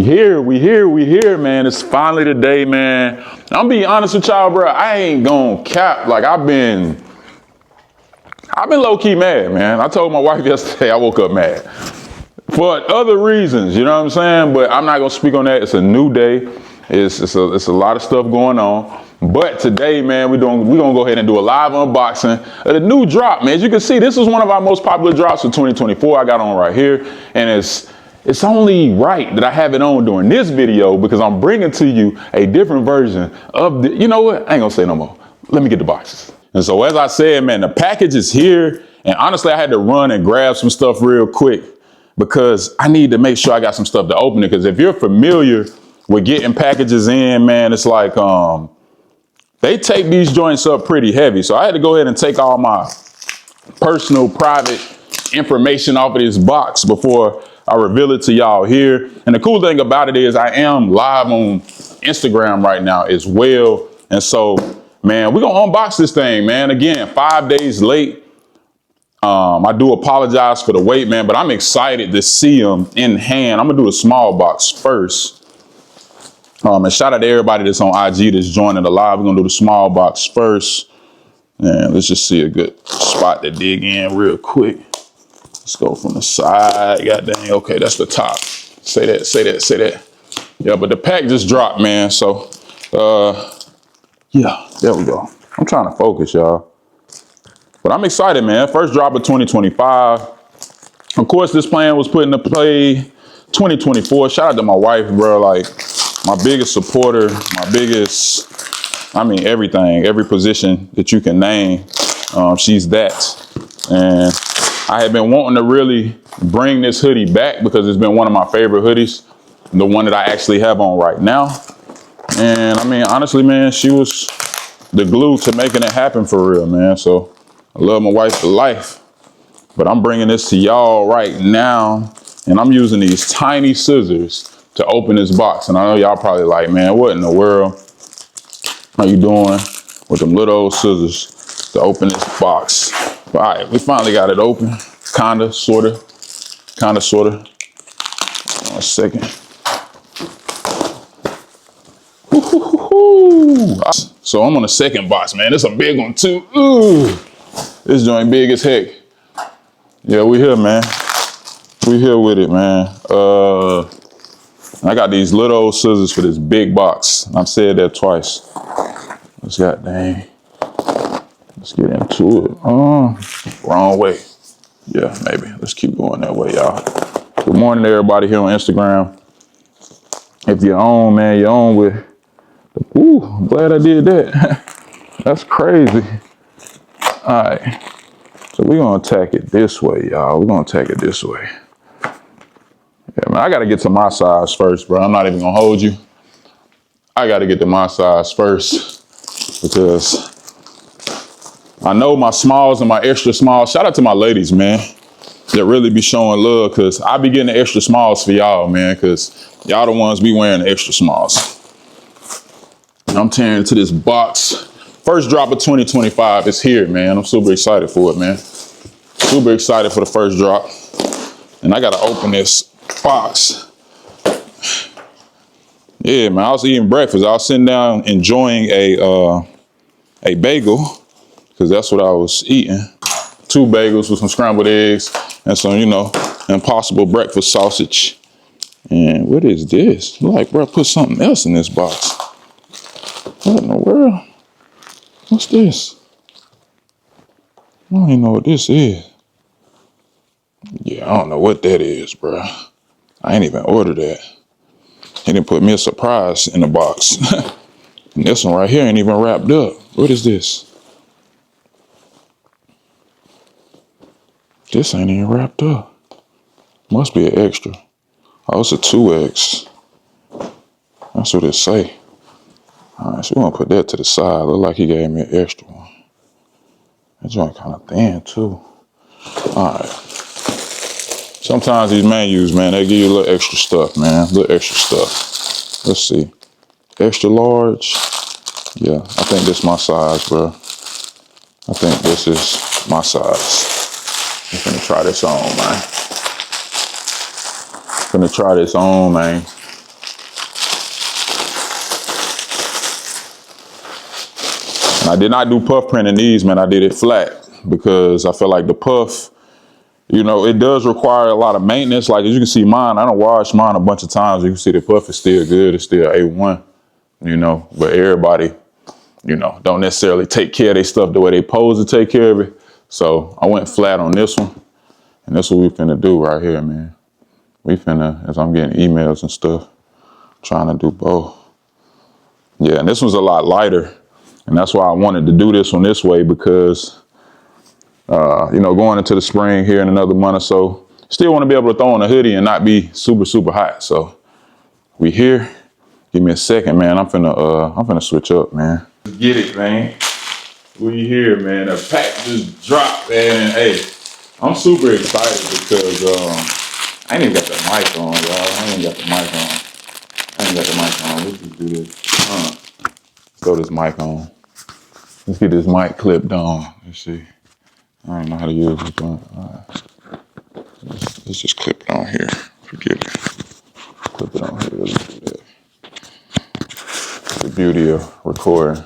We here, man. It's finally the day, man. I'm being honest with y'all, bro. I ain't gonna cap. Like I've been low key mad, man. I told my wife yesterday I woke up mad for other reasons. You know what I'm saying? But I'm not gonna speak on that. It's a new day. It's a lot of stuff going on. But today, man, we're gonna go ahead and do a live unboxing of the new drop, man. As you can see, this is one of our most popular drops for 2024. I got on right here, and it's only right that I have it on during this video because I'm bringing to you a different version of the, you know what? I ain't gonna say no more. Let me get the boxes. And so as I said, man, the package is here. And honestly, I had to run and grab some stuff real quick because I need to make sure I got some stuff to open it. Because if you're familiar with getting packages in, man, it's like, they take these joints up pretty heavy. So I had to go ahead and take all my personal, private information off of this box before I reveal it to y'all here. And the cool thing about it is I am live on Instagram right now as well. And so, man, we're gonna unbox this thing, man. Again, 5 days late. I do apologize for the wait, man, but I'm excited to see them in hand. I'm gonna do the small box first. And shout out to everybody that's on IG that's joining the live. We're gonna do the small box first. And let's just see a good spot to dig in real quick. Let's go from the side. God dang, okay, that's the top. Say that. Yeah, but the pack just dropped, man. So, yeah, there we go. I'm trying to focus, y'all. But I'm excited, man. First drop of 2025. Of course, this plan was put into play 2024. Shout out to my wife, bro. Like, my biggest supporter, my biggest, I mean, everything, every position that you can name, she's that. And I have been wanting to really bring this hoodie back because it's been one of my favorite hoodies, the one that I actually have on right now. And I mean, honestly, man, she was the glue to making it happen for real, man. So I love my wife for life, but I'm bringing this to y'all right now. And I'm using these tiny scissors to open this box. And I know y'all probably like, man, what in the world are you doing with them little old scissors to open this box? But all right, we finally got it open. Kinda, sorta. One second. So I'm on the second box, man. This is a big one too. Ooh, this joint big as heck. Yeah, we here, man. We here with it, man. I got these little old scissors for this big box. I've said that twice. Let's get into it. Wrong way. Yeah, maybe. Let's keep going that way, y'all. Good morning to everybody here on Instagram. If you're on, man, you're on with. Ooh, I'm glad I did that. That's crazy. All right. So we're going to attack it this way, y'all. We're going to attack it this way. Yeah, man, I got to get to my size first, bro. I'm not even going to hold you. I got to get to my size first because I know my smalls and my extra smalls. Shout out to my ladies, man, that really be showing love because I be getting the extra smalls for y'all, man, because y'all the ones be wearing the extra smalls. I'm tearing into this box. First drop of 2025 is here, man. I'm super excited for it, man. Super excited for the first drop. And I got to open this box. Yeah, man, I was eating breakfast. I was sitting down enjoying a bagel because that's what I was eating. 2 bagels with some scrambled eggs and some, you know, Impossible breakfast sausage. And what is this? Like, bro, put something else in this box. What in the world? What's this? I don't even know what this is. Yeah, I don't know what that is, bro. I ain't even ordered that. He didn't put me a surprise in the box. And this one right here ain't even wrapped up. What is this? This ain't even wrapped up. Must be an extra. Oh, it's a 2X. That's what it say. All right, so we're gonna put that to the side. Look like he gave me an extra one. That joint kind of thin too. All right. Sometimes these menus, man, they give you a little extra stuff, man. A little extra stuff. Let's see. Extra large. Yeah, I think this is my size, bro. I think this is my size. I'm finna try this on, man. I did not do puff print in these, man. I did it flat because I feel like the puff, you know, it does require a lot of maintenance. Like as you can see mine, I don't wash mine a bunch of times. You can see the puff is still good. It's still A1, you know, but everybody, you know, don't necessarily take care of their stuff the way they pose to take care of it. So I went flat on this one, and that's what we finna do right here, man. We finna, as I'm getting emails and stuff, trying to do both. Yeah, and this one's a lot lighter, and that's why I wanted to do this one this way because, you know, going into the spring here in another month or so, still want to be able to throw on a hoodie and not be super, super hot. So we here. Give me a second, man. I'm finna switch up, man. Get it, man. We here, man. The pack just dropped, man. Hey, I'm super excited because I ain't even got the mic on, y'all. I ain't got the mic on. Let's just do this. Let's throw this mic on. Let's get this mic clipped on. Let's see. I don't know how to use this one. All right. Let's just clip it on here. Forget it. Clip it on here. Let's do that. The beauty of recording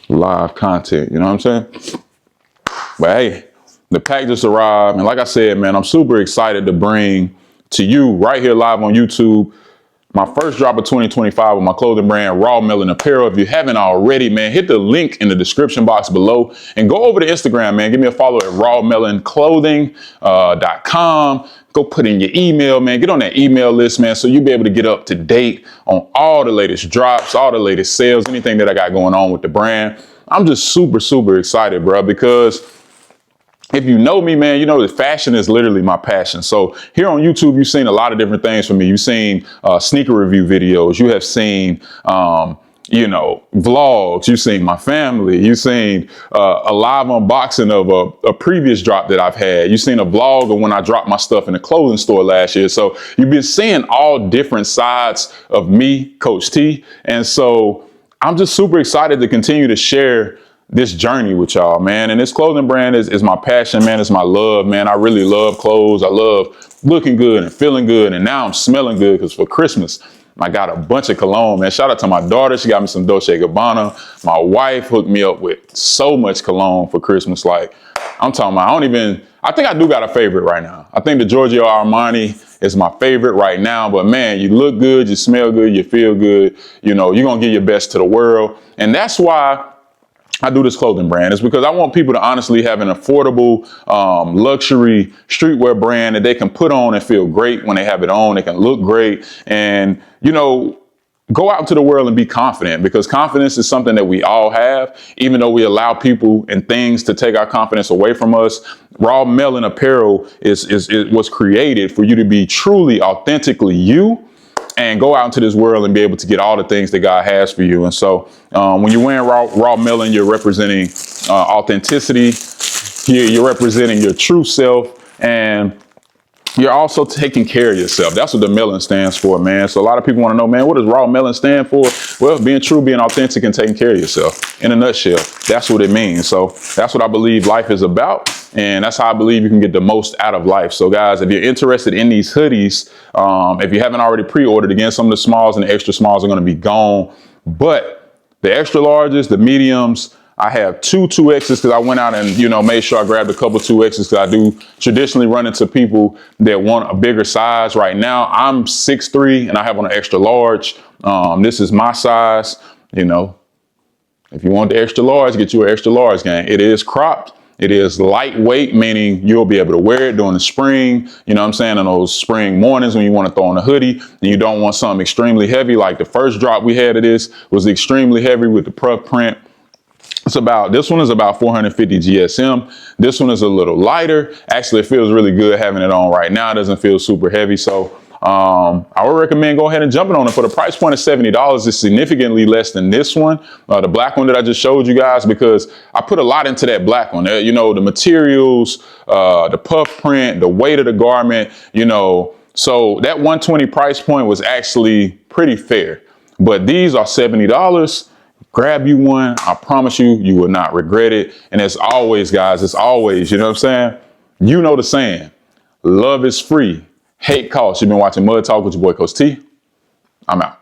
live content, you know what I'm saying? But hey, the pack just arrived, and like I said, man, I'm super excited to bring to you right here live on YouTube my first drop of 2025 with my clothing brand, Raw Melon Apparel. If you haven't already, man, hit the link in the description box below and go over to Instagram, man. Give me a follow at rawmelonclothing.com. Go put in your email, man. Get on that email list, man, so you'll be able to get up to date on all the latest drops, all the latest sales, anything that I got going on with the brand. I'm just super, super excited, bro, because if you know me, man, you know that fashion is literally my passion. So here on YouTube, you've seen a lot of different things from me. You've seen sneaker review videos. You have seen, you know, vlogs. You've seen my family. You've seen a live unboxing of a previous drop that I've had. You've seen a vlog of when I dropped my stuff in the clothing store last year. So you've been seeing all different sides of me, Coach T. And so I'm just super excited to continue to share this journey with y'all, man. And this clothing brand is my passion, man. It's my love, man. I really love clothes. I love looking good and feeling good. And now I'm smelling good because for Christmas, I got a bunch of cologne, man. Shout out to my daughter. She got me some Dolce & Gabbana. My wife hooked me up with so much cologne for Christmas. Like, I'm talking about, I think I do got a favorite right now. I think the Giorgio Armani is my favorite right now. But man, you look good, you smell good, you feel good. You know, you're going to give your best to the world. And that's why I do this clothing brand. Is because I want people to honestly have an affordable, luxury streetwear brand that they can put on and feel great when they have it on. They can look great and, you know, go out into the world and be confident, because confidence is something that we all have, even though we allow people and things to take our confidence away from us. Raw Melon Apparel was created for you to be truly, authentically you, and go out into this world and be able to get all the things that God has for you. And so when you're wearing raw melon, you're representing authenticity. You're representing your true self, and you're also taking care of yourself. That's what the melon stands for, man. So a lot of people want to know, man, what does raw melon stand for? Well, being true, being authentic, and taking care of yourself. In a nutshell, that's what it means. So that's what I believe life is about. And that's how I believe you can get the most out of life. So guys, if you're interested in these hoodies, if you haven't already pre-ordered, again, some of the smalls and the extra smalls are going to be gone. But the extra larges, the mediums, I have two 2Xs because I went out and, you know, made sure I grabbed a couple 2Xs because I do traditionally run into people that want a bigger size. Right now, I'm 6'3" and I have on an extra large. This is my size. You know, if you want the extra large, get you an extra large, gang. It is cropped. It is lightweight, meaning you'll be able to wear it during the spring, you know what I'm saying, on those spring mornings when you want to throw on a hoodie and you don't want something extremely heavy. Like the first drop we had of this was extremely heavy with the puff print. This one is about 450 GSM. This one is a little lighter. Actually, it feels really good having it on right now. It doesn't feel super heavy. So I would recommend go ahead and jumping on it. For the price point of $70, it's significantly less than this one, the black one that I just showed you guys, because I put a lot into that black one. You know, the materials, the puff print, the weight of the garment, you know. So that 120 price point was actually pretty fair. But these are $70. Grab you one. I promise you, you will not regret it. And as always, guys, it's always, you know what I'm saying? You know the saying, love is free, hate costs. You've been watching Mud Talk with your boy, Coach T. I'm out.